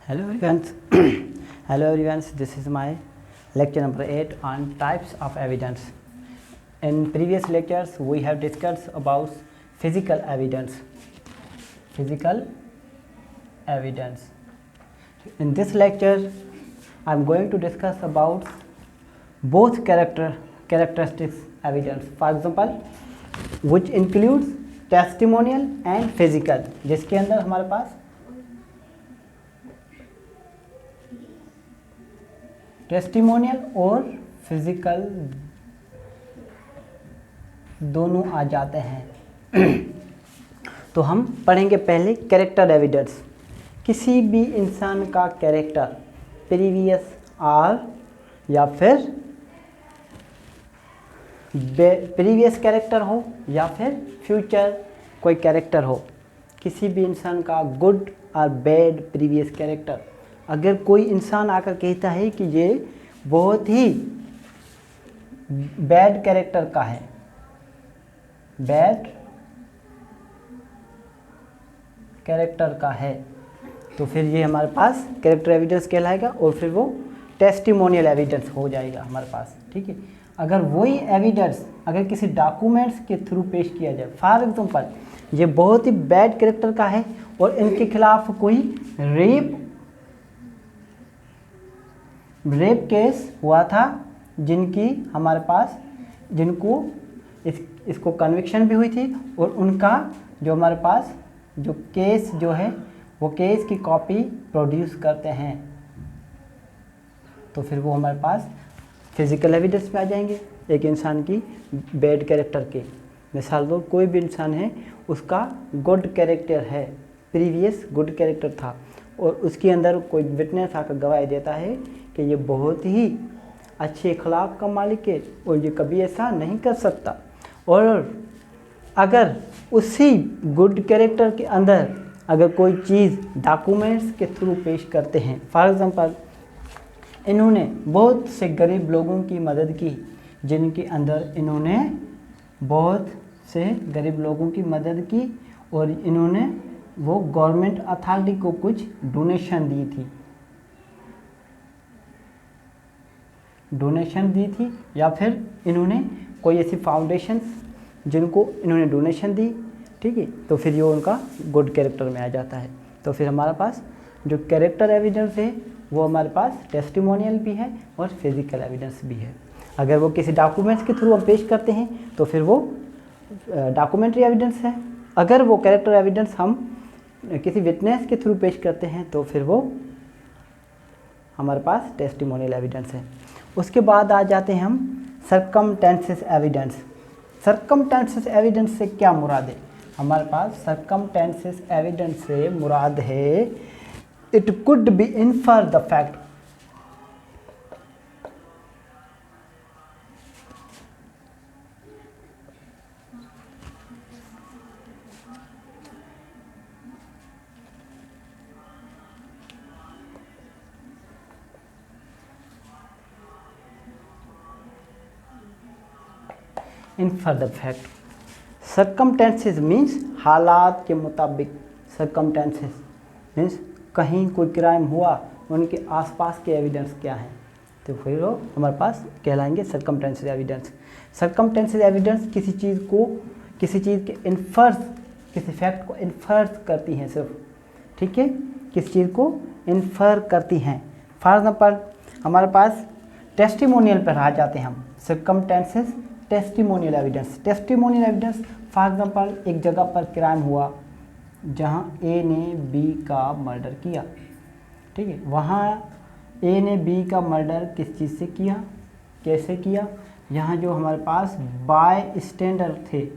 Hello everyone. Hello everyone. This is my lecture number 8 on types of evidence. In previous lectures we have discussed about physical evidence. Physical evidence. In this lecture I am going to discuss about both characteristics evidence. For example, which includes testimonial and physical, जिसके अंदर हमारे पास testimonial और physical दोनों आ जाते हैं। तो हम पढ़ेंगे पहले कैरेक्टर एविडेंस। किसी भी इंसान का कैरेक्टर प्रीवियस और या फिर प्रीवियस कैरेक्टर हो या फिर फ्यूचर कोई कैरेक्टर हो, किसी भी इंसान का गुड और बैड प्रीवियस कैरेक्टर, अगर कोई इंसान आकर कहता है कि ये बहुत ही बैड कैरेक्टर का है, बैड कैरेक्टर का है, तो फिर ये हमारे पास कैरेक्टर एविडेंस कहलाएगा और फिर वो टेस्टिमोनियल एविडेंस हो जाएगा हमारे पास। ठीक है, अगर वही एविडेंस अगर किसी डॉक्यूमेंट्स के थ्रू पेश किया जाए, फॉर एग्जांपल ये बहुत ही बैड कैरेक्टर का है और इनके खिलाफ कोई रेप केस हुआ था, जिनकी हमारे पास जिनको इसको कन्विक्शन भी हुई थी और उनका जो हमारे पास जो केस जो है वो केस की कॉपी प्रोड्यूस करते हैं, तो फिर वो हमारे पास फिजिकल एविडेंस में आ जाएंगे। एक इंसान की बैड कैरेक्टर के मिसाल दो, कोई भी इंसान है उसका गुड कैरेक्टर है, प्रीवियस गुड कैरेक्टर था और उसके अंदर कोई विटनेस आकर गवाही देता है कि ये बहुत ही अच्छे अखलाक का मालिक है और ये कभी ऐसा नहीं कर सकता, और अगर उसी गुड कैरेक्टर के अंदर अगर कोई चीज़ डॉक्यूमेंट्स के थ्रू पेश करते हैं, फॉर एग्जांपल इन्होंने बहुत से गरीब लोगों की मदद की, जिनके अंदर इन्होंने बहुत से गरीब लोगों की मदद की और इन्होंने वो गवर्नमेंट अथॉरिटी को कुछ डोनेशन दी थी या फिर इन्होंने कोई ऐसी फाउंडेशन जिनको इन्होंने डोनेशन दी, ठीक है, तो फिर ये उनका गुड कैरेक्टर में आ जाता है। तो फिर हमारे पास जो कैरेक्टर एविडेंस है वो हमारे पास टेस्टिमोनियल भी है और फिजिकल एविडेंस भी है। अगर वो किसी डॉक्यूमेंट्स के थ्रू हम पेश करते हैं तो फिर वो डॉक्यूमेंट्री एविडेंस है, अगर वो कैरेक्टर एविडेंस हम किसी विटनेस के थ्रू पेश करते हैं तो फिर वो हमारे पास टेस्टिमोनियल एविडेंस है। उसके बाद आ जाते हैं हम सर्कमटेंसेस एविडेंस। सर्कमटेंसेस एविडेंस से क्या मुराद है? हमारे पास सर्कमटेंसेस एविडेंस से मुराद है it could be infer the fact, infer the fact. Circumstances means हालात के मुताबिक, सर्कमटेंसेस मीन्स कहीं कोई क्राइम हुआ उनके आसपास के एविडेंस क्या हैं, तो फिर वो हमारे पास कहलाएंगे सर्कमटेंसेस एविडेंस। सर्कमटेंसेस एविडेंस किसी चीज़ के इन्फर्स, किसी फैक्ट को इन्फर्स करती हैं सिर्फ, ठीक है, किसी चीज़ को इन्फर करती हैं। फॉर एग्जाम्पल हमारे पास टेस्टिमोनियल पर आ जाते हैं हम, circumstances testimonial evidence. Testimonial evidence for example एक जगह पर क्राइम हुआ जहां ए ने बी का मर्डर किया, ठीक है, वहां ए ने बी का मर्डर किस चीज़ से किया, कैसे किया, यहाँ जो हमारे पास बाय स्टैंडर थे,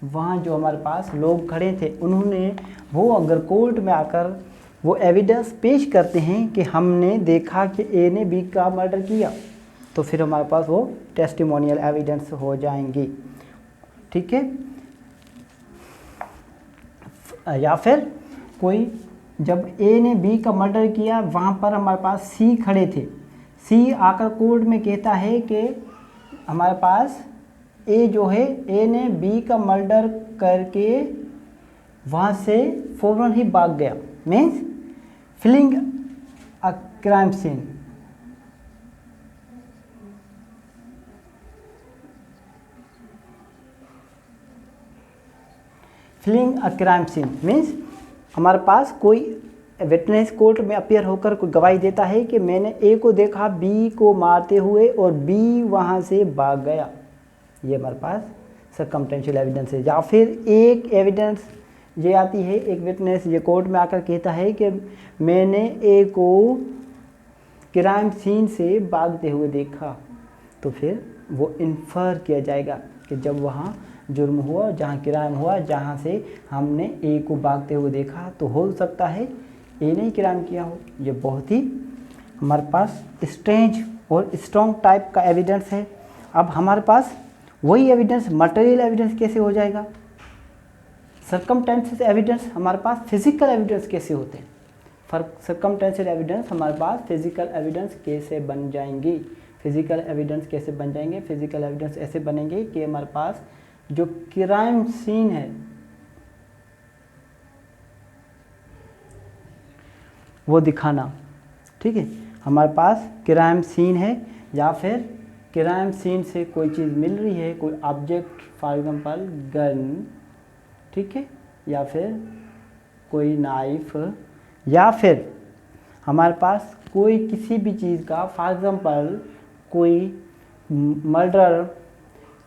वहाँ जो हमारे पास लोग खड़े थे, उन्होंने वो अगर कोर्ट में आकर वो एविडेंस पेश करते हैं कि हमने देखा कि ए ने बी का मर्डर किया, तो फिर हमारे पास वो टेस्टिमोनियल एविडेंस हो जाएंगी, ठीक है। या फिर कोई जब ए ने बी का मर्डर किया, वहाँ पर हमारे पास सी खड़े थे, सी आकर कोर्ट में कहता है कि हमारे पास ए जो है, ए ने बी का मर्डर करके वहाँ से फौरन ही भाग गया, means fling a crime scene. Fling a crime scene means हमारे पास कोई विटनेस कोर्ट में अपियर होकर कोई गवाही देता है कि मैंने ए को देखा बी को मारते हुए और बी वहाँ से भाग गया, ये हमारे पास सर्कमटेंशियल एविडेंस है। या फिर एक एविडेंस ये आती है, एक विटनेस ये कोर्ट में आकर कहता है कि मैंने ए को क्राइम सीन से भागते हुए देखा, तो फिर वो इन्फर किया जाएगा कि जब वहाँ जुर्म हुआ, जहाँ क्राइम हुआ, जहाँ से हमने ए को भागते हुए देखा, तो हो सकता है ए ने क्राइम किया हो। ये बहुत ही हमारे पास स्ट्रेंज और स्ट्रॉन्ग टाइप का एविडेंस है। अब हमारे पास वही एविडेंस मटेरियल एविडेंस कैसे हो जाएगा? सर्कमटेंशियल एविडेंस हमारे पास फिजिकल एविडेंस कैसे होते हैं? सर्कमटेंशियल एविडेंस हमारे पास फिजिकल एविडेंस कैसे बन जाएंगी? फिजिकल एविडेंस कैसे बन जाएंगे? फिजिकल एविडेंस ऐसे बनेंगे कि हमारे पास जो क्राइम सीन है वो दिखाना, ठीक है। हमारे पास क्राइम सीन है या फिर क्राइम सीन से कोई चीज़ मिल रही है, कोई ऑब्जेक्ट, फॉर एग्जांपल गन, ठीक है, या फिर कोई नाइफ, या फिर हमारे पास कोई किसी भी चीज़ का, फॉर एग्जांपल कोई मर्डर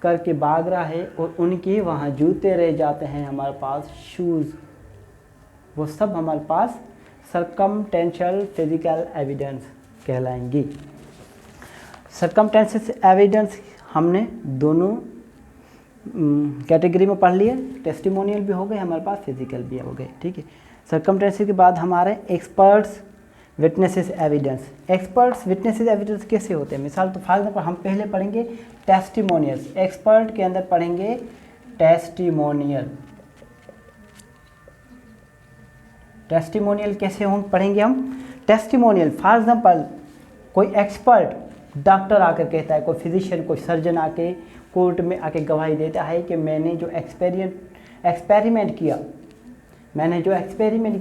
करके भाग रहा है और उनके वहाँ जूते रह जाते हैं, हमारे पास शूज़, वो सब हमारे पास circumstantial physical evidence कहलाएंगी। Circumstantial evidence हमने दोनों कैटेगरी में पढ़ लिए, टेस्टिमोनियल भी हो गए हमारे पास, फिजिकल भी हो गए, ठीक है। सर्कमटेंशियल के बाद हमारे experts witnesses evidence. Experts witnesses evidence कैसे होते हैं? मिसाल तो फॉर एग्जाम्पल हम पहले पढ़ेंगे टेस्टिमोनियल्स, एक्सपर्ट के अंदर पढ़ेंगे टेस्टिमोनियल। टेस्टिमोनियल कैसे हों पढ़ेंगे हम? टेस्टिमोनियल फॉर एग्जाम्पल कोई एक्सपर्ट डॉक्टर आकर कहता है, कोई फिजिशियन, कोई सर्जन आके कोर्ट में आके गवाही देता है कि मैंने जो एक्सपेरिमेंट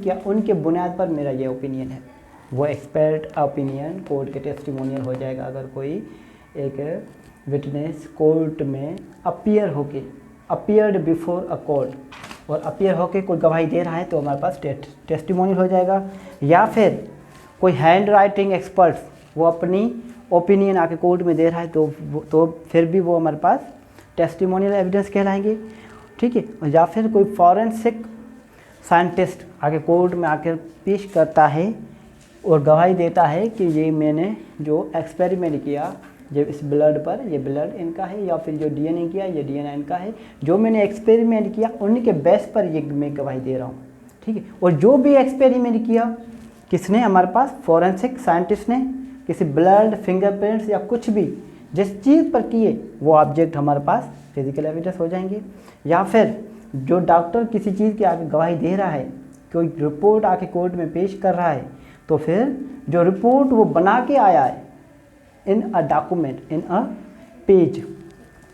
किया उनके बुनियाद पर मेरा ये ओपिनियन है, वो एक्सपर्ट ओपिनियन कोर्ट के टेस्टिमोनियल हो जाएगा। अगर कोई एक विटनेस कोर्ट में अपियर्ड बिफोर अ कोर्ट और अपियर होके कोई गवाही दे रहा है तो हमारे पास टेस्टिमोनियल हो जाएगा। या फिर कोई हैंड राइटिंग एक्सपर्ट वो अपनी ओपिनियन आके कोर्ट में दे रहा है तो फिर भी वो हमारे पास टेस्टिमोनियल एविडेंस कहलाएंगे, ठीक है। या फिर कोई फॉरेंसिक साइंटिस्ट आके कोर्ट में आकर पेश करता है और गवाही देता है कि ये मैंने जो एक्सपेरिमेंट किया, जब इस ब्लड पर, ये ब्लड इनका है, या फिर जो डीएनए किया ये डीएनए इनका है, जो मैंने एक्सपेरिमेंट किया उनके बेस पर ये मैं गवाही दे रहा हूँ, ठीक है। और जो भी एक्सपेरिमेंट किया किसने? हमारे पास फॉरेंसिक साइंटिस्ट ने, किसी ब्लड, फिंगरप्रिंट्स या कुछ भी जिस चीज़ पर किए वो ऑब्जेक्ट हमारे पास फिजिकल एविडेंस हो जाएंगे। या फिर जो डॉक्टर किसी चीज़ के आगे गवाही दे रहा है, कोई रिपोर्ट आके कोर्ट में पेश कर रहा है, तो फिर जो रिपोर्ट वो बना के आया है इन a document, in a page,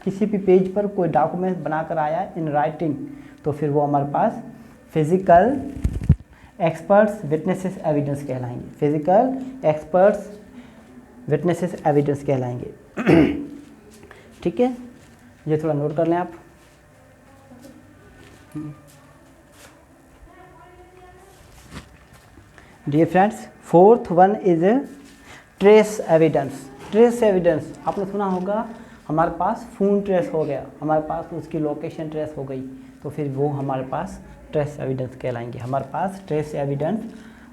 किसी भी पेज पर कोई डॉक्यूमेंट बनाकर आया है इन राइटिंग, तो फिर वो हमारे पास फिजिकल एक्सपर्ट्स विटनेसेस एविडेंस कहलाएंगे। फिजिकल एक्सपर्ट्स विटनेसेस एविडेंस कहलाएंगे, ठीक है। ये थोड़ा नोट कर लें आप। Dear friends, fourth one is trace evidence. Trace evidence आपने सुना होगा, हमारे पास फोन ट्रेस हो गया, हमारे पास उसकी लोकेशन ट्रेस हो गई, तो फिर वो हमारे पास ट्रेस एविडेंस कहलाएंगे। हमारे पास ट्रेस एविडेंस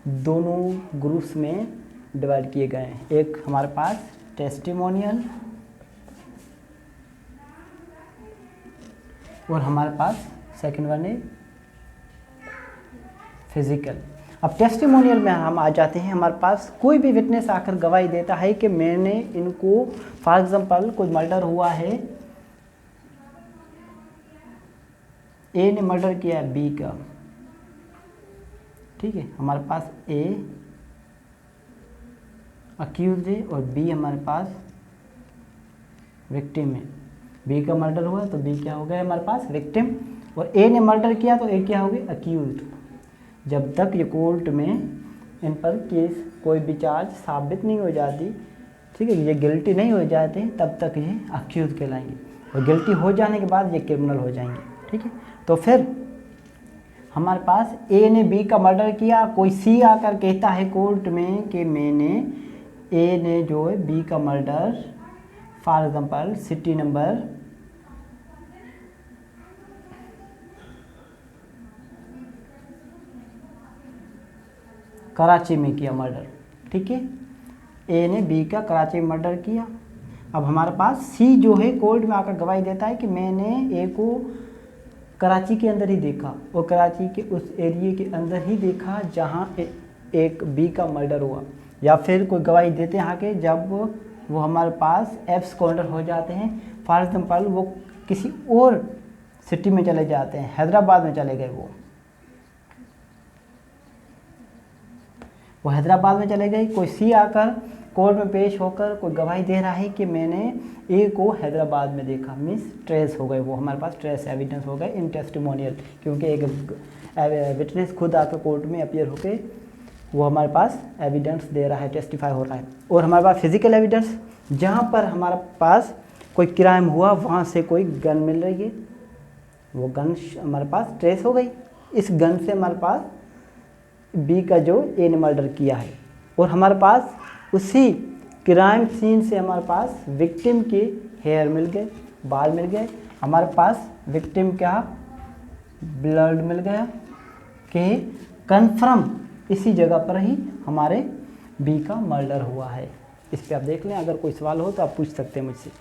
दोनों ग्रुप्स में डिवाइड किए गए हैं। एक हमारे पास टेस्टिमोनियल और हमारे पास सेकंड वन है फिजिकल। अब टेस्टिमोनियल में हम आ जाते हैं। हमारे पास कोई भी विटनेस आकर गवाही देता है कि मैंने इनको, फॉर एग्जांपल कोई मर्डर हुआ है, ए ने मर्डर किया है बी का, ठीक है। हमारे पास ए अक्यूज है और बी हमारे पास विक्टिम है। बी का मर्डर हुआ तो बी क्या हो गया हमारे पास? विक्टिम। और ए ने मर्डर किया तो ए क्या हो गया? अक्यूज्ड। जब तक ये कोर्ट में इन पर केस कोई भी चार्ज साबित नहीं हो जाती, ठीक है, ये गिल्टी नहीं हो जाते, तब तक ये अक्यूज कहलाएंगे, और गिल्टी हो जाने के बाद ये क्रिमिनल हो जाएंगे। ठीक है, तो फिर हमारे पास ए ने बी का मर्डर किया, कोई सी आकर कहता है कोर्ट में कि मैंने ए ने जो है बी का murder, for example city number Karachi में किया मर्डर। ठीक है, ए ने बी का कराची में मर्डर किया। अब हमारे पास सी जो है कोर्ट में आकर गवाही देता है कि मैंने ए को कराची के अंदर ही देखा, और कराची के उस एरिए के अंदर ही देखा जहां एक बी का मर्डर हुआ। या फिर कोई गवाही देते हैं आके, जब वो हमारे पास एब्स कॉर्नर हो जाते हैं, फॉर एग्जाम्पल वो किसी और सिटी में चले जाते हैं, हैदराबाद में चले गए, वो हैदराबाद में चले गए, कोई सी आकर कोर्ट में पेश होकर कोई गवाही दे रहा है कि मैंने ए को हैदराबाद में देखा, मीन्स ट्रेस हो गए, वो हमारे पास ट्रेस एविडेंस हो गए इन टेस्टिमोनियल, क्योंकि एक विटनेस खुद आकर कोर्ट में अपीयर होकर वो हमारे पास एविडेंस दे रहा है, टेस्टिफाई हो रहा है। और हमारे पास फिजिकल एविडेंस, जहाँ पर हमारे पास कोई क्राइम हुआ वहाँ से कोई गन मिल रही है, वो गन हमारे पास ट्रेस हो गई, इस गन से हमारे पास बी का जो ए ने मर्डर किया है। और हमारे पास उसी क्राइम सीन से हमारे पास विक्टिम के हेयर मिल गए, बाल मिल गए, हमारे पास विक्टिम का ब्लड मिल गया कि कन्फर्म इसी जगह पर ही हमारे बी का मर्डर हुआ है। इस पे आप देख लें, अगर कोई सवाल हो तो आप पूछ सकते हैं मुझसे।